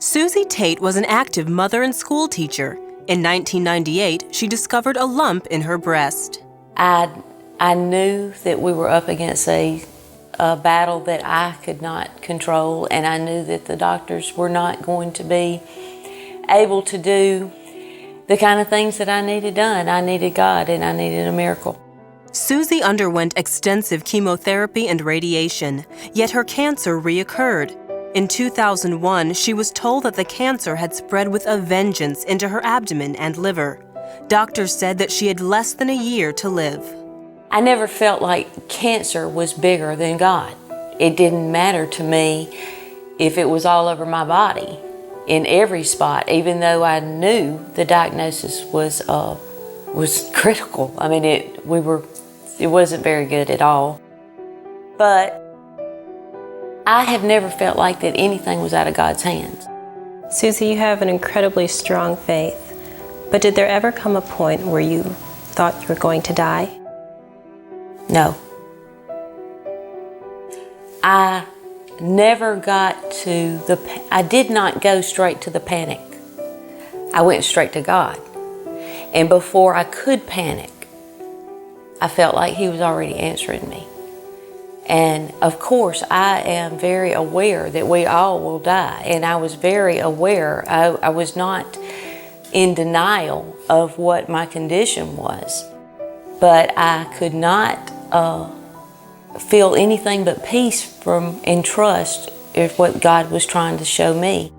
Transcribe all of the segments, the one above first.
Susie Tate was an active mother and school teacher. In 1998, she discovered a lump in her breast. I knew that we were up against a battle that I could not control, and I knew that the doctors were not going to be able to do the kind of things that I needed done. I needed God, and I needed a miracle. Susie underwent extensive chemotherapy and radiation, yet her cancer reoccurred. In 2001, she was told that the cancer had spread with a vengeance into her abdomen and liver. Doctors said that she had less than a year to live. I never felt like cancer was bigger than God. It didn't matter to me if it was all over my body, in every spot, even though I knew the diagnosis was critical. I mean, it wasn't very good at all. But I have never felt like that anything was out of God's hands. Susie, you have an incredibly strong faith, but did there ever come a point where you thought you were going to die? No. I never got to I did not go straight to the panic. I went straight to God. And before I could panic, I felt like He was already answering me. And of course, I am very aware that we all will die. And I was very aware. I was not in denial of what my condition was. But I could not feel anything but peace and trust is what God was trying to show me.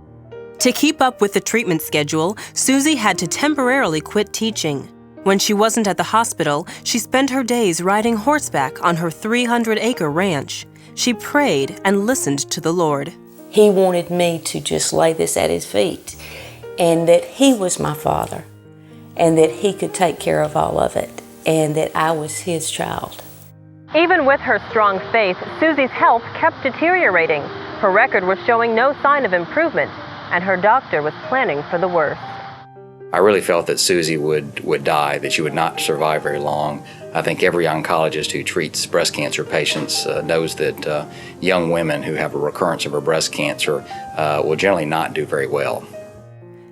To keep up with the treatment schedule, Susie had to temporarily quit teaching. When she wasn't at the hospital, she spent her days riding horseback on her 300-acre ranch. She prayed and listened to the Lord. He wanted me to just lay this at His feet, and that He was my Father, and that He could take care of all of it, and that I was His child. Even with her strong faith, Susie's health kept deteriorating. Her record was showing no sign of improvement, and her doctor was planning for the worst. I really felt that Susie would die, that she would not survive very long. I think every oncologist who treats breast cancer patients knows that young women who have a recurrence of her breast cancer will generally not do very well.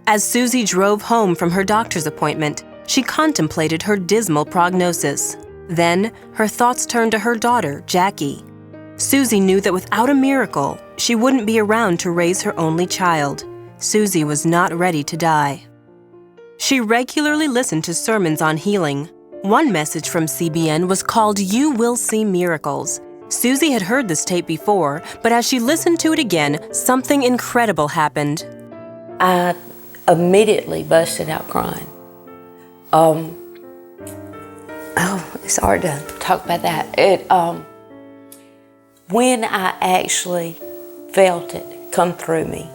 As Susie drove home from her doctor's appointment, she contemplated her dismal prognosis. Then, her thoughts turned to her daughter, Jackie. Susie knew that without a miracle, she wouldn't be around to raise her only child. Susie was not ready to die. She regularly listened to sermons on healing. One message from CBN was called "You Will See Miracles." Susie had heard this tape before, but as she listened to it again, something incredible happened. I immediately busted out crying. It's hard to talk about that. When I actually felt it come through me,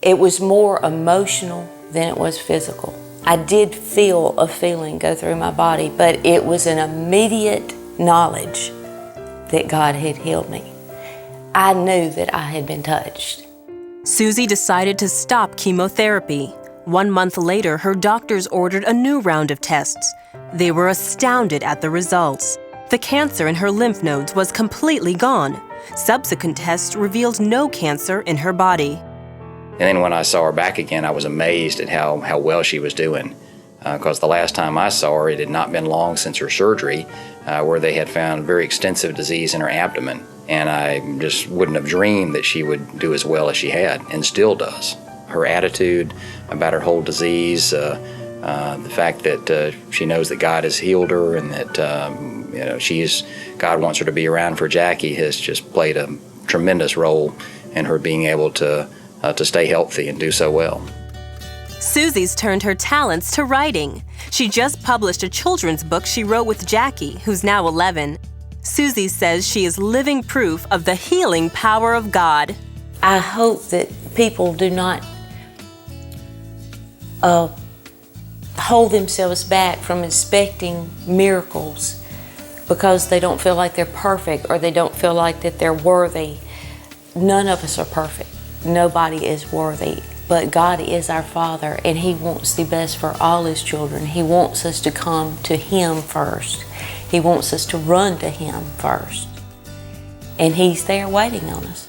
it was more emotional than it was physical. I did feel a feeling go through my body, but it was an immediate knowledge that God had healed me. I knew that I had been touched. Susie decided to stop chemotherapy. 1 month later, her doctors ordered a new round of tests. They were astounded at the results. The cancer in her lymph nodes was completely gone. Subsequent tests revealed no cancer in her body. And then when I saw her back again, I was amazed at how well she was doing. Because the last time I saw her, it had not been long since her surgery, where they had found very extensive disease in her abdomen. And I just wouldn't have dreamed that she would do as well as she had, and still does. Her attitude about her whole disease, the fact that she knows that God has healed her and that God wants her to be around for Jackie has just played a tremendous role in her being able to stay healthy and do so well. Susie's turned her talents to writing. She just published a children's book she wrote with Jackie, who's now 11. Susie says she is living proof of the healing power of God. I hope that people do not hold themselves back from expecting miracles because they don't feel like they're perfect or they don't feel like that they're worthy. None of us are perfect. Nobody is worthy, but God is our Father, and He wants the best for all His children. He wants us to come to Him first. He wants us to run to Him first, and He's there waiting on us.